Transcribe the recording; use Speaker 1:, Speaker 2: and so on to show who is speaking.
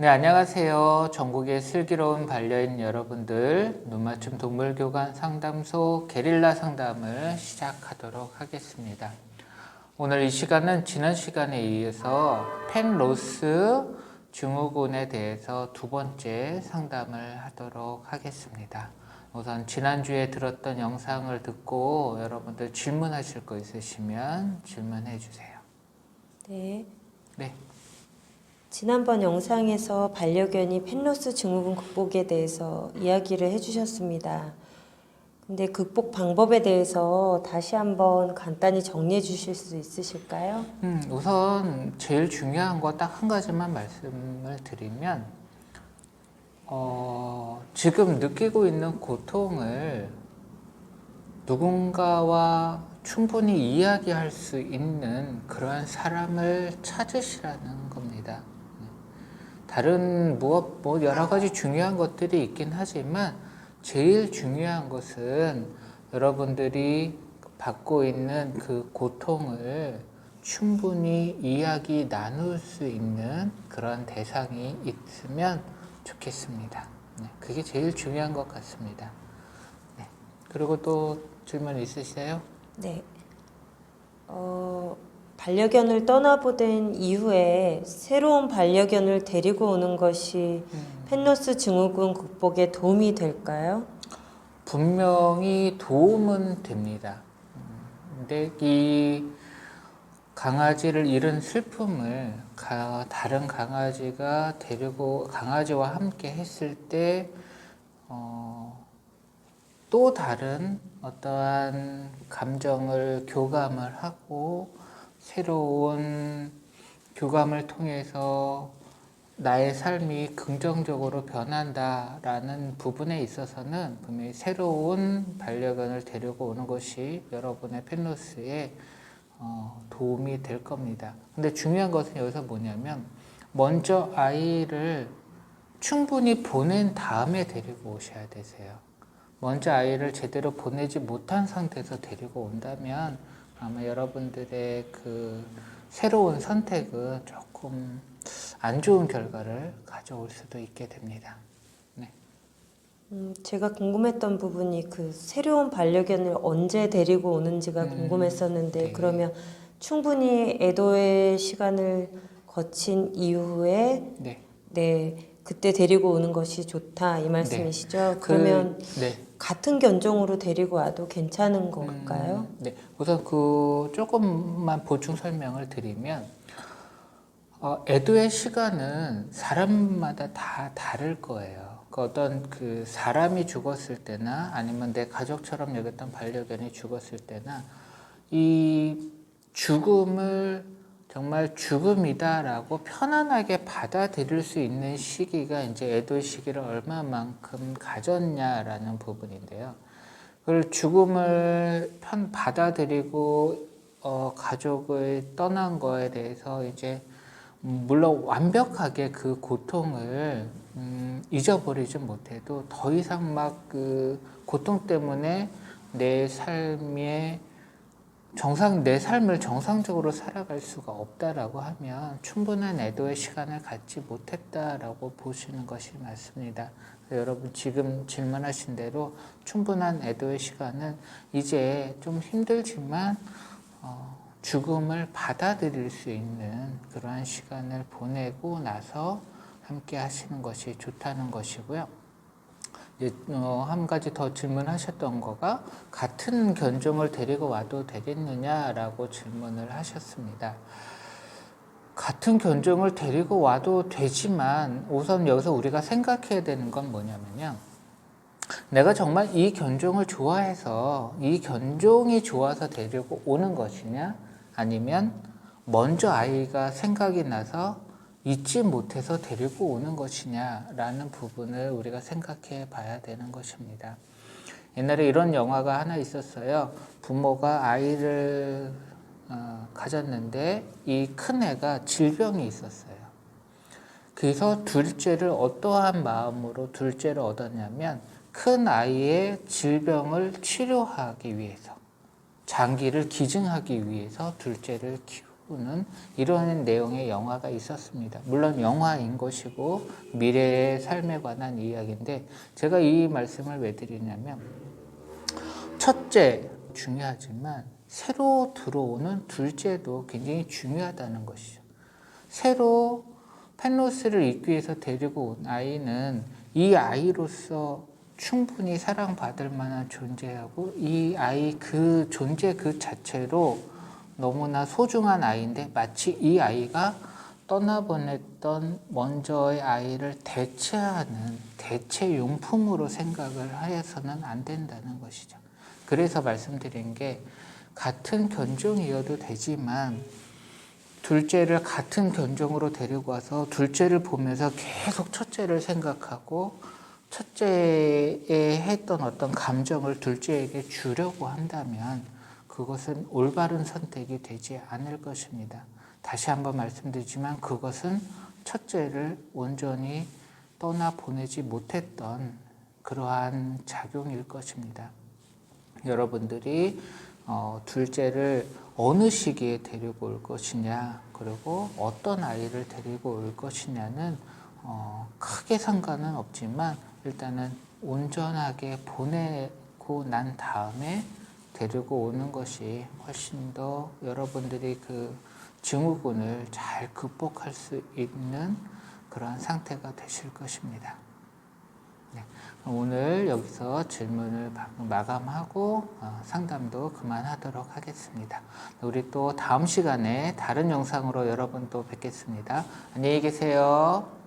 Speaker 1: 네, 안녕하세요. 전국의 슬기로운 반려인 여러분들, 눈맞춤 동물교관 상담소 게릴라 상담을 시작하도록 하겠습니다. 오늘 이 시간은 지난 시간에 이어서 펜로스 증후군에 대해서 두 번째 상담을 하도록 하겠습니다. 우선 지난주에 들었던 영상을 듣고 여러분들 질문하실 거 있으시면 질문해 주세요.
Speaker 2: 네.
Speaker 1: 네.
Speaker 2: 지난번 영상에서 반려견이 펜로스 증후군 극복에 대해서 이야기를 해주셨습니다. 근데 극복 방법에 대해서 다시 한번 간단히 정리해 주실 수 있으실까요?
Speaker 1: 우선 제일 중요한 거 딱 한 가지만 말씀을 드리면 지금 느끼고 있는 고통을 누군가와 충분히 이야기할 수 있는 그러한 사람을 찾으시라는 겁니다. 다른 여러 가지 중요한 것들이 있긴 하지만 제일 중요한 것은 여러분들이 받고 있는 그 고통을 충분히 이야기 나눌 수 있는 그런 대상이 있으면 좋겠습니다. 그게 제일 중요한 것 같습니다. 그리고 또 질문 있으세요?
Speaker 2: 네. 반려견을 떠나보낸 이후에 새로운 반려견을 데리고 오는 것이 펜로스 증후군 극복에 도움이 될까요?
Speaker 1: 분명히 도움은 됩니다. 근데 이 강아지를 잃은 슬픔을 다른 강아지가 강아지와 함께 했을 때 또 다른 어떠한 감정을 교감을 하고 새로운 교감을 통해서 나의 삶이 긍정적으로 변한다라는 부분에 있어서는 분명히 새로운 반려견을 데리고 오는 것이 여러분의 펜로스에 도움이 될 겁니다. 근데 중요한 것은 여기서 뭐냐면 먼저 아이를 충분히 보낸 다음에 데리고 오셔야 되세요. 먼저 아이를 제대로 보내지 못한 상태에서 데리고 온다면 아마 여러분들의 그 새로운 선택은 조금 안 좋은 결과를 가져올 수도 있게 됩니다. 네.
Speaker 2: 제가 궁금했던 부분이 그 새로운 반려견을 언제 데리고 오는지가 궁금했었는데
Speaker 1: 네.
Speaker 2: 그러면 충분히 애도의 시간을 거친 이후에 네, 그때 데리고 오는 것이 좋다 이 말씀이시죠? 그러면 같은 견종으로 데리고 와도 괜찮은 걸까요?
Speaker 1: 네. 우선 그 조금만 보충 설명을 드리면 애도의 시간은 사람마다 다 다를 거예요. 어떤 그 사람이 죽었을 때나 아니면 내 가족처럼 여겼던 반려견이 죽었을 때나 이 죽음을 정말 죽음이다라고 편안하게 받아들일 수 있는 시기가 이제 애도의 시기를 얼마만큼 가졌냐라는 부분인데요. 그 죽음을 받아들이고 가족을 떠난 거에 대해서 이제 물론 완벽하게 그 고통을 잊어버리지 못해도 더 이상 막 그 고통 때문에 내 삶을 정상적으로 살아갈 수가 없다라고 하면 충분한 애도의 시간을 갖지 못했다라고 보시는 것이 맞습니다. 여러분 지금 질문하신 대로 충분한 애도의 시간은 이제 좀 힘들지만 죽음을 받아들일 수 있는 그러한 시간을 보내고 나서 함께 하시는 것이 좋다는 것이고요. 한 가지 더 질문하셨던 거가 같은 견종을 데리고 와도 되겠느냐라고 질문을 하셨습니다. 같은 견종을 데리고 와도 되지만 우선 여기서 우리가 생각해야 되는 건 뭐냐면요. 내가 정말 이 견종을 좋아해서 이 견종이 좋아서 데리고 오는 것이냐 아니면 먼저 아이가 생각이 나서 잊지 못해서 데리고 오는 것이냐라는 부분을 우리가 생각해 봐야 되는 것입니다. 옛날에 이런 영화가 하나 있었어요. 부모가 아이를 가졌는데 이 큰애가 질병이 있었어요. 그래서 둘째를 어떠한 마음으로 둘째를 얻었냐면 큰 아이의 질병을 치료하기 위해서 장기를 기증하기 위해서 둘째를 부분은 이런 내용의 영화가 있었습니다. 물론 영화인 것이고 미래의 삶에 관한 이야기인데 제가 이 말씀을 왜 드리냐면 첫째 중요하지만 새로 들어오는 둘째도 굉장히 중요하다는 것이죠. 새로 펜로스를 잊기 위해서 데리고 온 아이는 이 아이로서 충분히 사랑받을 만한 존재하고 이 아이 그 존재 그 자체로 너무나 소중한 아이인데 마치 이 아이가 떠나보냈던 먼저의 아이를 대체하는 대체 용품으로 생각을 하여서는 안 된다는 것이죠. 그래서 말씀드린 게 같은 견종이어도 되지만 둘째를 같은 견종으로 데리고 와서 둘째를 보면서 계속 첫째를 생각하고 첫째에 했던 어떤 감정을 둘째에게 주려고 한다면 그것은 올바른 선택이 되지 않을 것입니다. 다시 한번 말씀드리지만 그것은 첫째를 온전히 떠나보내지 못했던 그러한 작용일 것입니다. 여러분들이 둘째를 어느 시기에 데리고 올 것이냐 그리고 어떤 아이를 데리고 올 것이냐는 크게 상관은 없지만 일단은 온전하게 보내고 난 다음에 데리고 오는 것이 훨씬 더 여러분들이 그 증후군을 잘 극복할 수 있는 그러한 상태가 되실 것입니다. 네, 오늘 여기서 질문을 마감하고 상담도 그만하도록 하겠습니다. 우리 또 다음 시간에 다른 영상으로 여러분 또 뵙겠습니다. 안녕히 계세요.